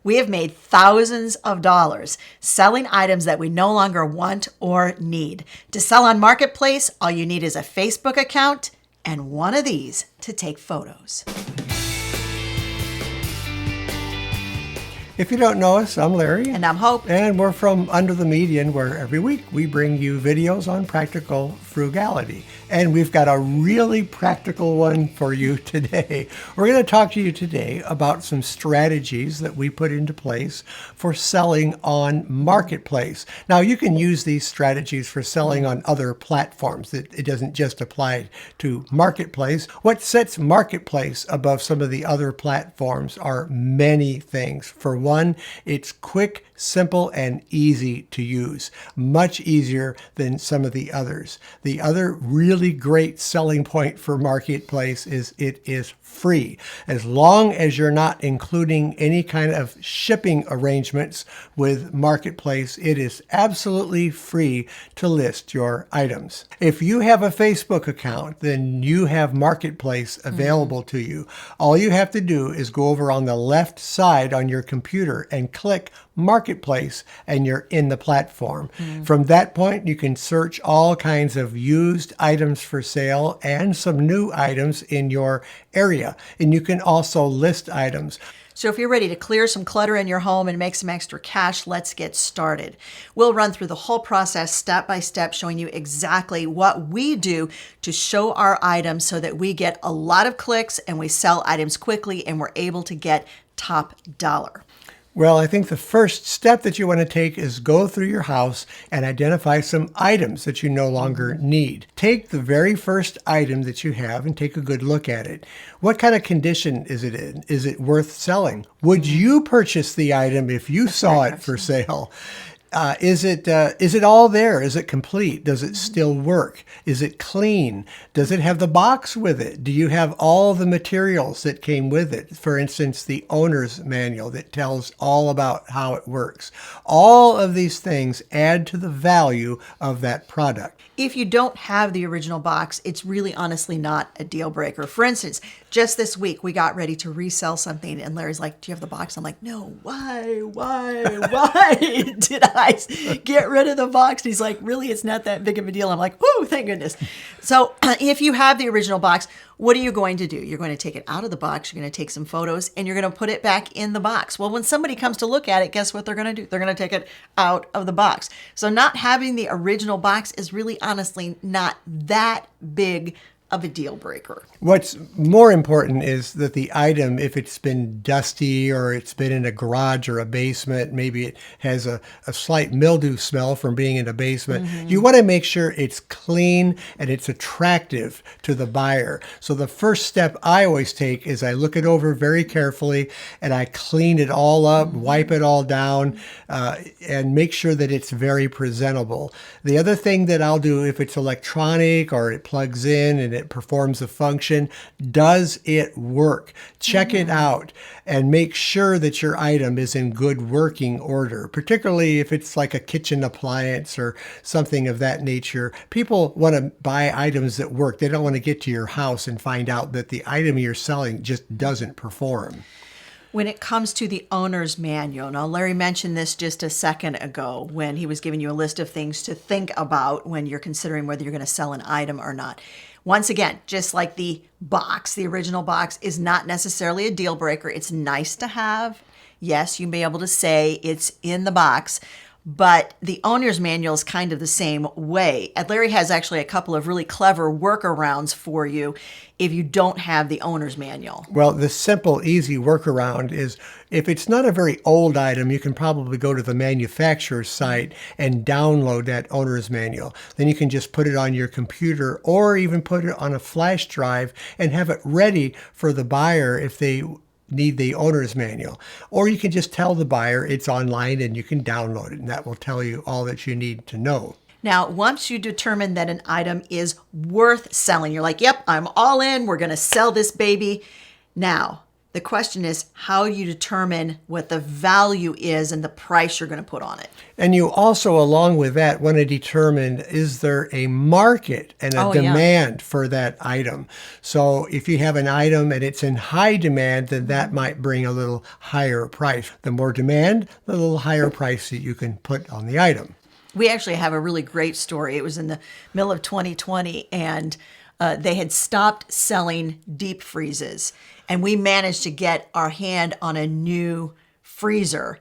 We have made thousands of dollars selling items that we no longer want or need. To sell on Marketplace, all you need is a Facebook account and one of these to take photos. If you don't know us, I'm Larry. And I'm Hope. And we're from Under the Median, where every week we bring you videos on practical frugality. And we've got a really practical one for you today. We're going to talk to you today about some strategies that we put into place for selling on Marketplace. Now, you can use these strategies for selling on other platforms. It doesn't just apply to Marketplace. What sets Marketplace above some of the other platforms are many things. For one, it's quick, simple, and easy to use. Much easier than some of the others. The other really great selling point for Marketplace is it is free. As long as you're not including any kind of shipping arrangements with Marketplace, it is absolutely free to list your items. If you have a Facebook account, then you have Marketplace available to you. All you have to do is go over on the left side on your computer and click Marketplace, and you're in the platform. From that point, you can search all kinds of used items for sale and some new items in your area. And you can also list items. So if you're ready to clear some clutter in your home and make some extra cash, let's get started. We'll run through the whole process step by step, showing you exactly what we do to show our items so that we get a lot of clicks and we sell items quickly and we're able to get top dollar. Well, I think the first step that you want to take is go through your house and identify some items that you no longer need. Take the very first item that you have and take a good look at it. What kind of condition is it in? Is it worth selling? Would you purchase the item if you saw it for sale? Is it all there? Is it complete? Does it still work? Is it clean? Does it have the box with it? Do you have all the materials that came with it? For instance, the owner's manual that tells all about how it works. All of these things add to the value of that product. If you don't have the original box, it's really honestly not a deal breaker. For instance, just this week, we got ready to resell something and Larry's like, do you have the box? I'm like, no, why did I get rid of the box? And he's like, really, it's not that big of a deal. I'm like, whoo, thank goodness. So if you have the original box, what are you going to do? You're going to take it out of the box, you're going to take some photos, and you're going to put it back in the box. Well, when somebody comes to look at it, guess what they're going to do? They're going to take it out of the box. So not having the original box is really honestly not that big of a deal breaker. What's more important is that the item, if it's been dusty or it's been in a garage or a basement, maybe it has a slight mildew smell from being in a basement, you want to make sure it's clean and it's attractive to the buyer. So the first step I always take is I look it over very carefully and I clean it all up, wipe it all down, and make sure that it's very presentable. The other thing that I'll do, if it's electronic or it plugs in and it performs a function, does it work? Check it out and make sure that your item is in good working order, particularly if it's like a kitchen appliance or something of that nature. People want to buy items that work. They don't want to get to your house and find out that the item you're selling just doesn't perform. When it comes to the owner's manual, now Larry mentioned this just a second ago when he was giving you a list of things to think about when you're considering whether you're going to sell an item or not. Once again, just like the box, the original box is not necessarily a deal breaker. It's nice to have. Yes, you may be able to say it's in the box, but the owner's manual is kind of the same way. And Larry has actually a couple of really clever workarounds for you if you don't have the owner's manual. Well, the simple, easy workaround is if it's not a very old item, you can probably go to the manufacturer's site and download that owner's manual. Then you can just put it on your computer or even put it on a flash drive and have it ready for the buyer if they need the owner's manual. Or you can just tell the buyer it's online and you can download it, and that will tell you all that you need to know. Now, once you determine that an item is worth selling, you're like, yep, I'm all in, we're going to sell this baby. Now, The question is how you determine what the value is and the price you're going to put on it. And you also, along with that, want to determine, is there a market and a demand for that item? So if you have an item and it's in high demand, then that might bring a little higher price. The more demand, the little higher price that you can put on the item. We actually have a really great story. It was in the middle of 2020, and they had stopped selling deep freezes. And we managed to get our hand on a new freezer.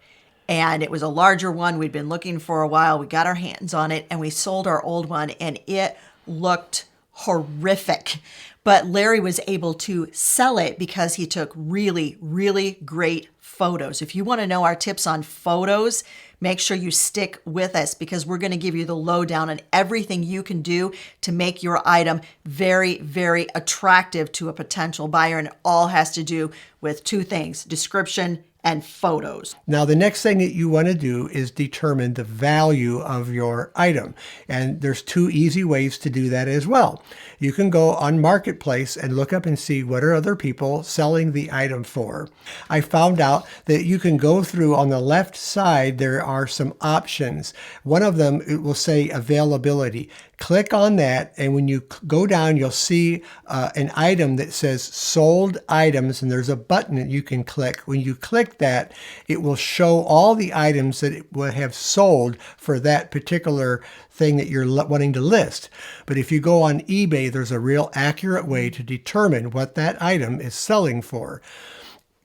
And it was a larger one. We'd been looking for a while. We got our hands on it, and we sold our old one, and it looked horrific. But Larry was able to sell it because he took really, really great photos. If you want to know our tips on photos, make sure you stick with us, because we're going to give you the lowdown on everything you can do to make your item very, very attractive to a potential buyer. And it all has to do with two things: description and photos. Now, the next thing that you want to do is determine the value of your item. And there's two easy ways to do that as well. You can go on Marketplace and look up and see what are other people selling the item for. I found out that you can go through on the left side, there are some options. One of them, it will say availability. Click on that, and when you go down, you'll see an item that says sold items, and there's a button that you can click. When you click that, it will show all the items that it would have sold for that particular thing that you're wanting to list. But if you go on eBay, there's a real accurate way to determine what that item is selling for.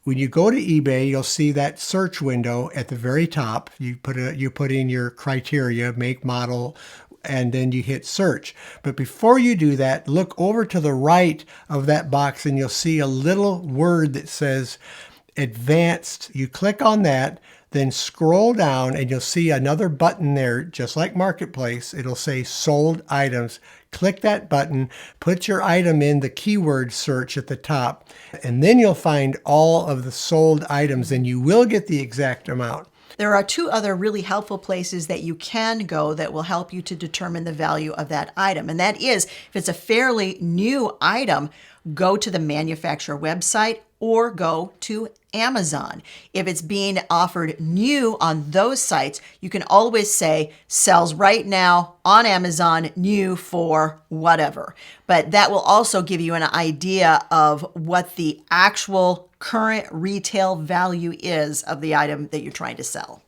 When you go to eBay, you'll see that search window at the very top. You put in your criteria, make, model, and then you hit search. But before you do that, look over to the right of that box, and you'll see a little word that says advanced. You click on that, then scroll down, and you'll see another button there, just like Marketplace. It'll say sold items. Click that button, put your item in the keyword search at the top, and then you'll find all of the sold items, and you will get the exact amount. There are two other really helpful places that you can go that will help you to determine the value of that item. And that is, if it's a fairly new item, go to the manufacturer website or go to Amazon. If it's being offered new on those sites, you can always say sells right now on Amazon, new for whatever. But that will also give you an idea of what the actual current retail value is of the item that you're trying to sell.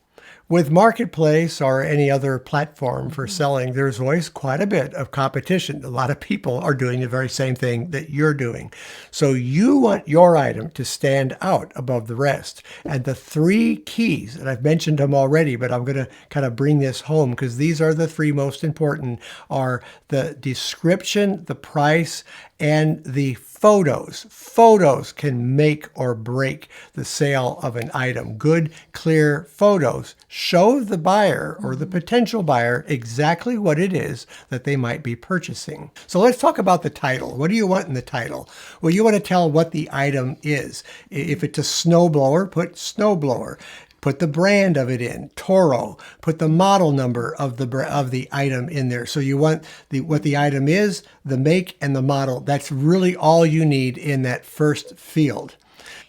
With Marketplace or any other platform for selling, there's always quite a bit of competition. A lot of people are doing the very same thing that you're doing. So you want your item to stand out above the rest. And the three keys, and I've mentioned them already, but I'm going to kind of bring this home because these are the three most important, are the description, the price, and the photos. Photos can make or break the sale of an item. Good, clear photos show the buyer or the potential buyer exactly what it is that they might be purchasing. So let's talk about the title. What do you want in the title? Well, you want to tell what the item is. If it's a snowblower, put snowblower. Put the brand of it in, Toro. Put the model number of the item in there. So you want what the item is, the make, and the model. That's really all you need in that first field.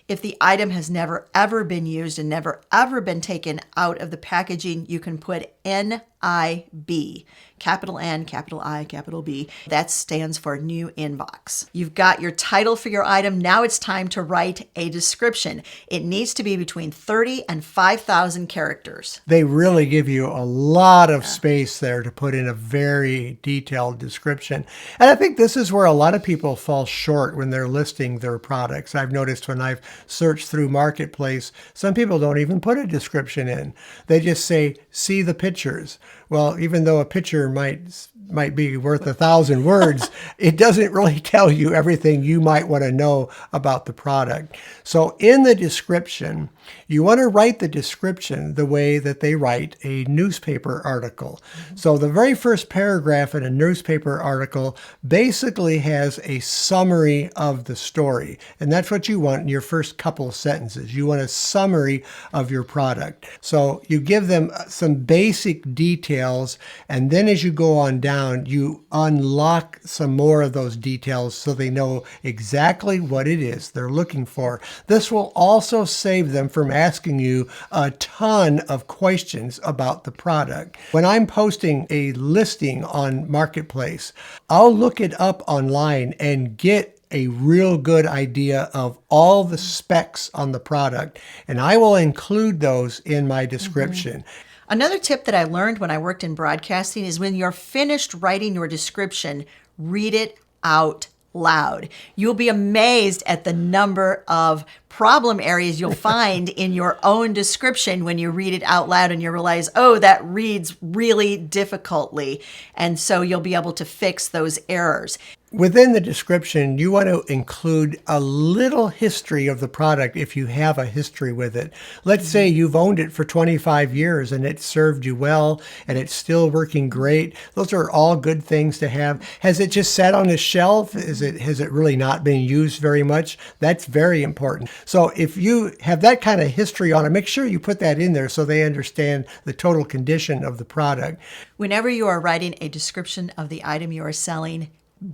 If the item has never ever been used and never ever been taken out of the packaging, you can put NIB, capital N, capital I, capital B. That stands for new inbox. You've got your title for your item. Now it's time to write a description. It needs to be between 30 and 5,000 characters. They really give you a lot of space there to put in a very detailed description. And I think this is where a lot of people fall short when they're listing their products. I've noticed when I've searched through Marketplace, some people don't even put a description in. They just say, see the pictures. Well, even though a picture might be worth 1,000 words, it doesn't really tell you everything you might want to know about the product. So in the description, you want to write the description the way that they write a newspaper article. So the very first paragraph in a newspaper article basically has a summary of the story. And that's what you want in your first couple of sentences. You want a summary of your product. So you give them some basic details details. And then as you go on down, you unlock some more of those details so they know exactly what it is they're looking for. This will also save them from asking you a ton of questions about the product. When I'm posting a listing on Marketplace, I'll look it up online and get a real good idea of all the specs on the product, and I will include those in my description. Another tip that I learned when I worked in broadcasting is when you're finished writing your description, read it out loud. You'll be amazed at the number of problem areas you'll find in your own description when you read it out loud and you realize, oh, that reads really difficultly. And so you'll be able to fix those errors. Within the description, you want to include a little history of the product if you have a history with it. Let's say you've owned it for 25 years and it served you well and it's still working great. Those are all good things to have. Has it just sat on a shelf? Has it really not been used very much? That's very important. So if you have that kind of history on it, make sure you put that in there so they understand the total condition of the product. Whenever you are writing a description of the item you are selling,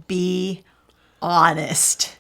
be honest.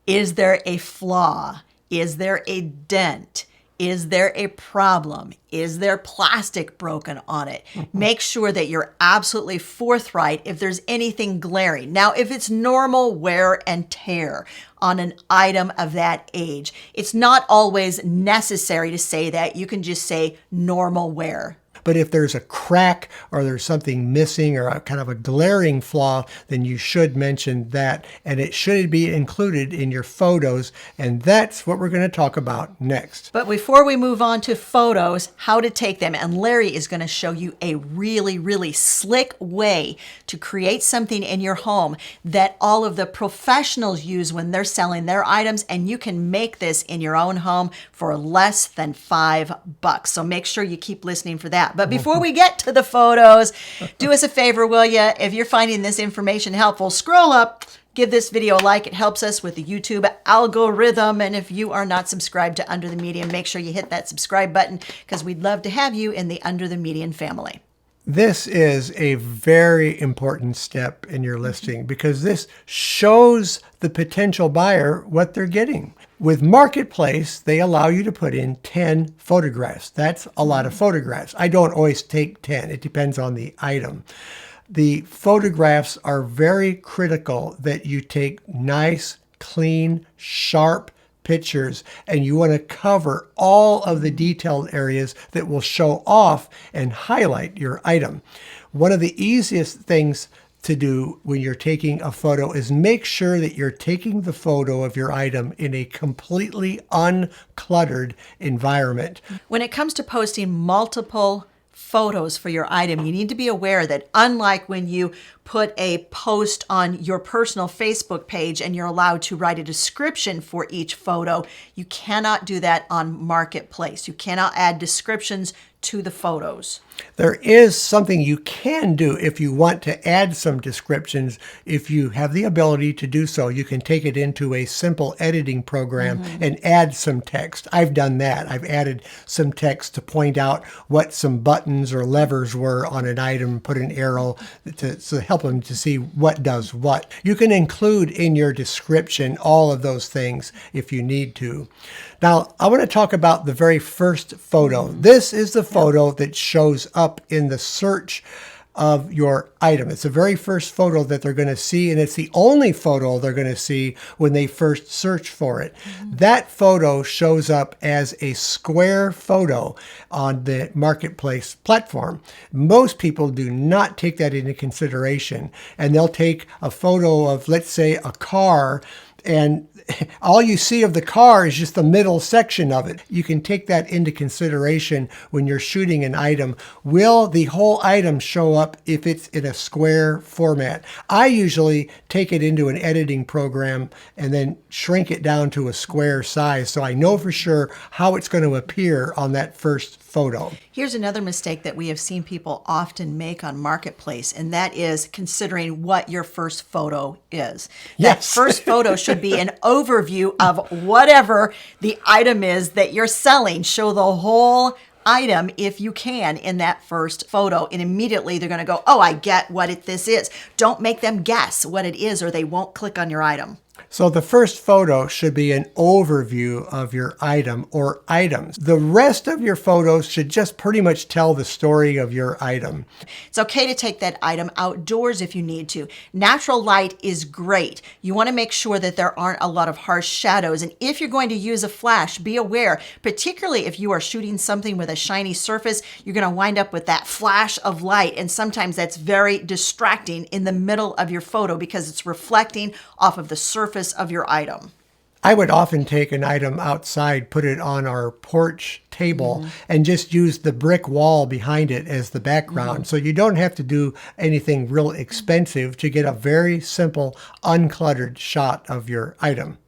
Is there a flaw? Is there a dent? Is there a problem? Is there plastic broken on it? Make sure that you're absolutely forthright if there's anything glaring. Now, if it's normal wear and tear on an item of that age, it's not always necessary to say that. You can just say normal wear. But if there's a crack or there's something missing or a kind of a glaring flaw, then you should mention that, and it should be included in your photos, and that's what we're going to talk about next. But before we move on to photos, how to take them, and Larry is going to show you a really, really slick way to create something in your home that all of the professionals use when they're selling their items, and you can make this in your own home for less than $5. So make sure you keep listening for that. But before we get to the photos, do us a favor, will you? If you're finding this information helpful, scroll up, give this video a like. It helps us with the YouTube algorithm. And if you are not subscribed to Under the Median, make sure you hit that subscribe button because we'd love to have you in the Under the Median family. This is a very important step in your listing because this shows the potential buyer what they're getting. With Marketplace, they allow you to put in 10 photographs. That's a lot of photographs. I don't always take 10. It depends on the item. The photographs are very critical that you take nice, clean, sharp pictures, and you want to cover all of the detailed areas that will show off and highlight your item. One of the easiest things to do when you're taking a photo is make sure that you're taking the photo of your item in a completely uncluttered environment. When it comes to posting multiple photos for your item, you need to be aware that unlike when you put a post on your personal Facebook page and you're allowed to write a description for each photo, you cannot do that on Marketplace. You cannot add descriptions to the photos. There is something you can do if you want to add some descriptions. If you have the ability to do so, you can take it into a simple editing program and add some text. I've done that. I've added some text to point out what some buttons or levers were on an item, put an arrow to help them to see what does what. You can include in your description all of those things if you need to. Now, I want to talk about the very first photo. This is the photo that shows up in the search of your item. It's the very first photo that they're going to see, and it's the only photo they're going to see when they first search for it. That photo shows up as a square photo on the Marketplace platform. Most people do not take that into consideration, and they'll take a photo of, let's say, a car, and all you see of the car is just the middle section of it. You can take that into consideration when you're shooting an item. Will the whole item show up if it's in a square format? I usually take it into an editing program and then shrink it down to a square size so I know for sure how it's going to appear on that first photo. Here's another mistake that we have seen people often make on Marketplace, and that is considering what your first photo is. Yes. That first photo should be an overview of whatever the item is that you're selling. Show the whole item if you can in that first photo, and immediately they're going to go, oh, I get what this is. Don't make them guess what it is or they won't click on your item. So the first photo should be an overview of your item or items. The rest of your photos should just pretty much tell the story of your item. It's okay to take that item outdoors if you need to. Natural light is great. You want to make sure that there aren't a lot of harsh shadows. And if you're going to use a flash, be aware, particularly if you are shooting something with a shiny surface, you're going to wind up with that flash of light. And sometimes that's very distracting in the middle of your photo because it's reflecting off of the surface of your item. I would often take an item outside, put it on our porch table, and just use the brick wall behind it as the background. So you don't have to do anything real expensive to get a very simple, uncluttered shot of your item.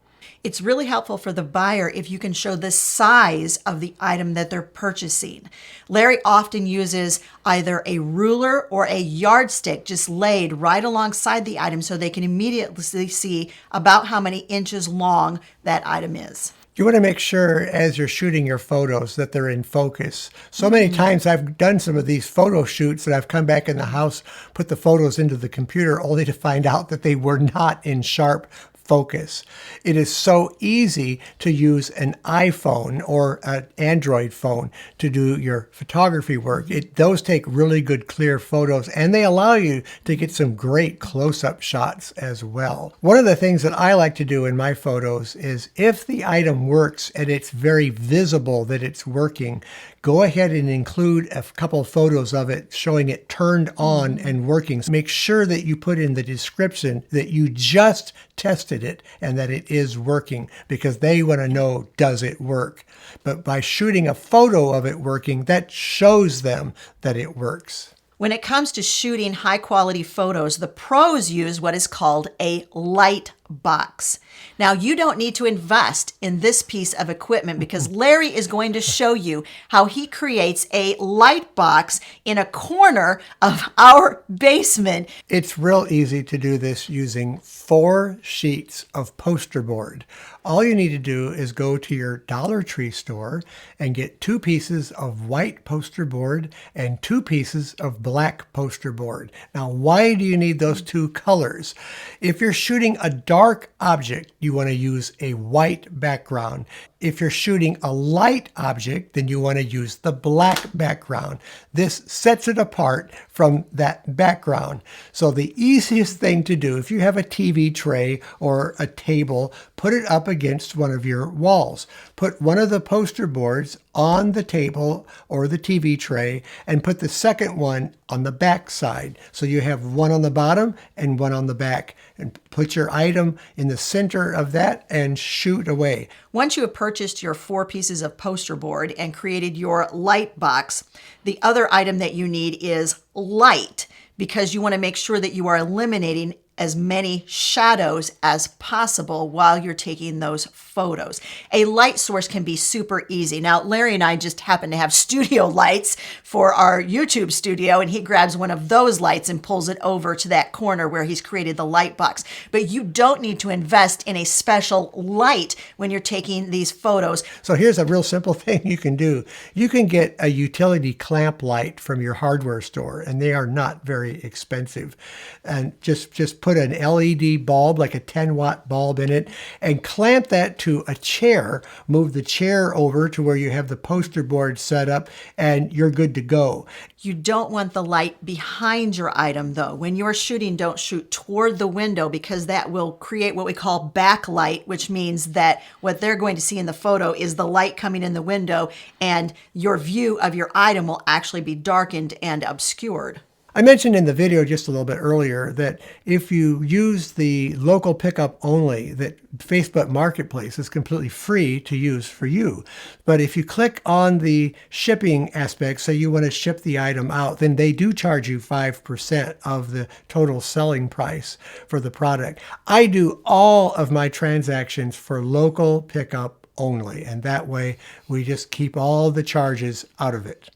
It's really helpful for the buyer if you can show the size of the item that they're purchasing. Larry often uses either a ruler or a yardstick just laid right alongside the item so they can immediately see about how many inches long that item is. You want to make sure as you're shooting your photos that they're in focus. So many times I've done some of these photo shoots that I've come back in the house, put the photos into the computer only to find out that they were not in sharp focus. It is so easy to use an iPhone or an Android phone to do your photography work. Those take really good clear photos and they allow you to get some great close-up shots as well. One of the things that I like to do in my photos is if the item works and it's very visible that it's working, go ahead and include a couple of photos of it showing it turned on and working. So make sure that you put in the description that you just tested it and that it is working because they want to know, does it work? But by shooting a photo of it working, that shows them that it works. When it comes to shooting high quality photos, the pros use what is called a light box. Now, you don't need to invest in this piece of equipment because Larry is going to show you how he creates a light box in a corner of our basement. It's real easy to do this using 4 sheets of poster board. All you need to do is go to your Dollar Tree store and get 2 pieces of white poster board and 2 pieces of black poster board. Now, why do you need those 2 colors? If you're shooting a dark object, you want to use a white background. If you're shooting a light object, then you want to use the black background. This sets it apart from that background. So the easiest thing to do, if you have a TV tray or a table, put it up against one of your walls. Put one of the poster boards on the table or the TV tray and put the second one on the back side. So you have one on the bottom and one on the back. And put your item in the center of that and shoot away. Once you have purchased your 4 pieces of poster board and created your light box, the other item that you need is light because you want to make sure that you are eliminating as many shadows as possible while you're taking those photos. A light source can be super easy. Now, Larry and I just happen to have studio lights for our YouTube studio, and he grabs one of those lights and pulls it over to that corner where he's created the light box. But you don't need to invest in a special light when you're taking these photos. So here's a real simple thing you can do. You can get a utility clamp light from your hardware store, and they are not very expensive. And just put an LED bulb, like a 10-watt bulb in it, and clamp that to a chair. Move the chair over to where you have the poster board set up, and you're good to go. You don't want the light behind your item, though. When you're shooting, don't shoot toward the window because that will create what we call backlight, which means that what they're going to see in the photo is the light coming in the window, and your view of your item will actually be darkened and obscured. I mentioned in the video just a little bit earlier that if you use the local pickup only, that Facebook Marketplace is completely free to use for you. But if you click on the shipping aspect, say you want to ship the item out, then they do charge you 5% of the total selling price for the product. I do all of my transactions for local pickup only, and that way we just keep all the charges out of it.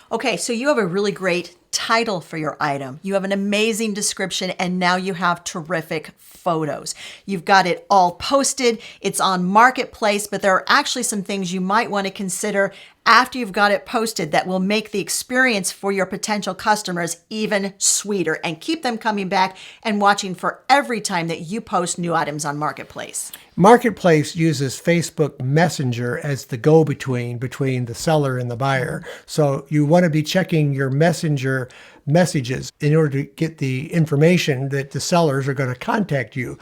Okay, so you have a really great title for your item. You have an amazing description, and now you have terrific photos. You've got it all posted. It's on Marketplace, but there are actually some things you might want to consider after you've got it posted that will make the experience for your potential customers even sweeter and keep them coming back and watching for every time that you post new items on Marketplace. Marketplace uses Facebook Messenger as the go-between between the seller and the buyer. So you want to be checking your Messenger messages in order to get the information that the sellers are going to contact you.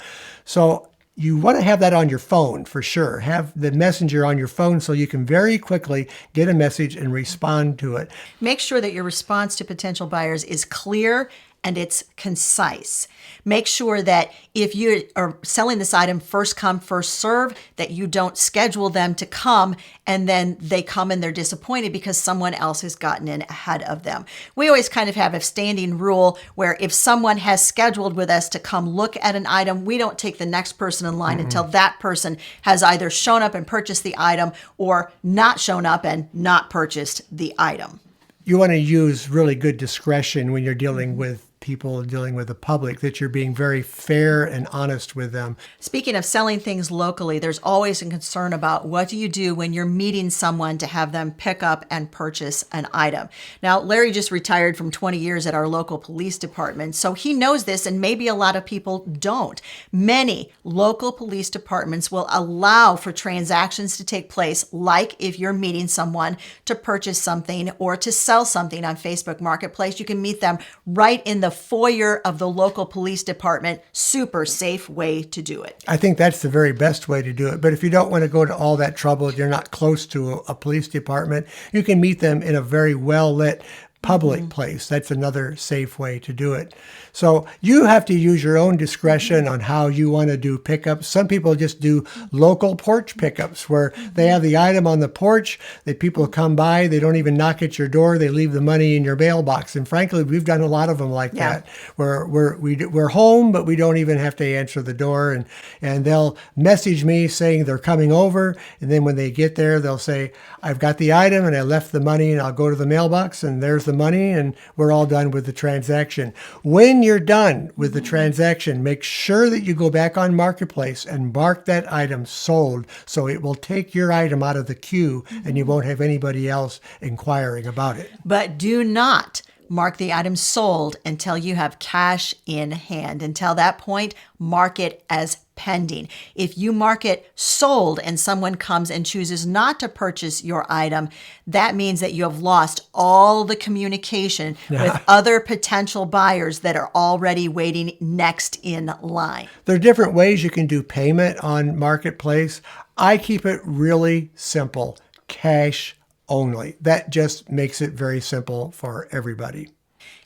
So you want to have that on your phone for sure. Have the messenger on your phone so you can very quickly get a message and respond to it. Make sure that your response to potential buyers is clear and it's concise. Make sure that if you are selling this item first come, first serve, that you don't schedule them to come and then they come and they're disappointed because someone else has gotten in ahead of them. We always kind of have a standing rule where if someone has scheduled with us to come look at an item, we don't take the next person in line until that person has either shown up and purchased the item or not shown up and not purchased the item. You want to use really good discretion when you're dealing with people, dealing with the public, that you're being very fair and honest with them. Speaking of selling things locally, there's always a concern about what do you do when you're meeting someone to have them pick up and purchase an item. Now, Larry just retired from 20 years at our local police department, so he knows this, and maybe a lot of people don't. Many local police departments will allow for transactions to take place, like if you're meeting someone to purchase something or to sell something on Facebook Marketplace, you can meet them right in the foyer of the local police department. Super safe way to do it. I think that's the very best way to do it. But if you don't want to go to all that trouble, you're not close to a police department, you can meet them in a very well-lit public place. That's another safe way to do it. So you have to use your own discretion on how you want to do pickups. Some people just do local porch pickups where they have the item on the porch, that people come by, they don't even knock at your door, they leave the money in your mailbox. And frankly, we've done a lot of them like that, where we're home, but we don't even have to answer the door. And they'll message me saying they're coming over. And then when they get there, they'll say, I've got the item and I left the money, and I'll go to the mailbox and there's the money, and we're all done with the transaction. When you're done with the transaction, make sure that you go back on Marketplace and mark that item sold, so it will take your item out of the queue and you won't have anybody else inquiring about it. But do not mark the item sold until you have cash in hand. Until that point, mark it as pending. If you mark it sold and someone comes and chooses not to purchase your item, that means that you have lost all the communication with other potential buyers that are already waiting next in line. There are different ways you can do payment on Marketplace. I keep it really simple, cash only. That just makes it very simple for everybody.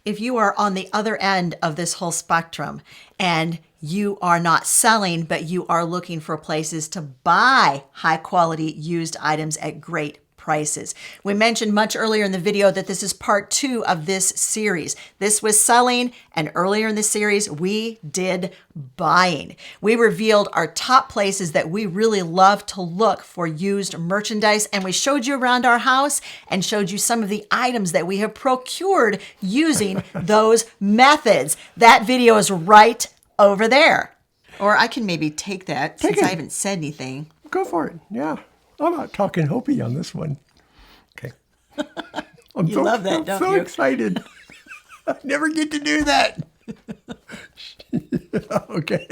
If you are on the other end of this whole spectrum and you are not selling, but you are looking for places to buy high quality used items at great prices. We mentioned much earlier in the video that this is part 2 of this series. This was selling, and earlier in the series, we did buying. We revealed our top places that we really love to look for used merchandise, and we showed you around our house and showed you some of the items that we have procured using those methods. That video is right over there. Or I can maybe take that since I haven't said anything. Go for it. Yeah. I'm not talking Hopi on this one. Okay. I'm You love that, don't you? I'm so excited. I never get to do that. Okay.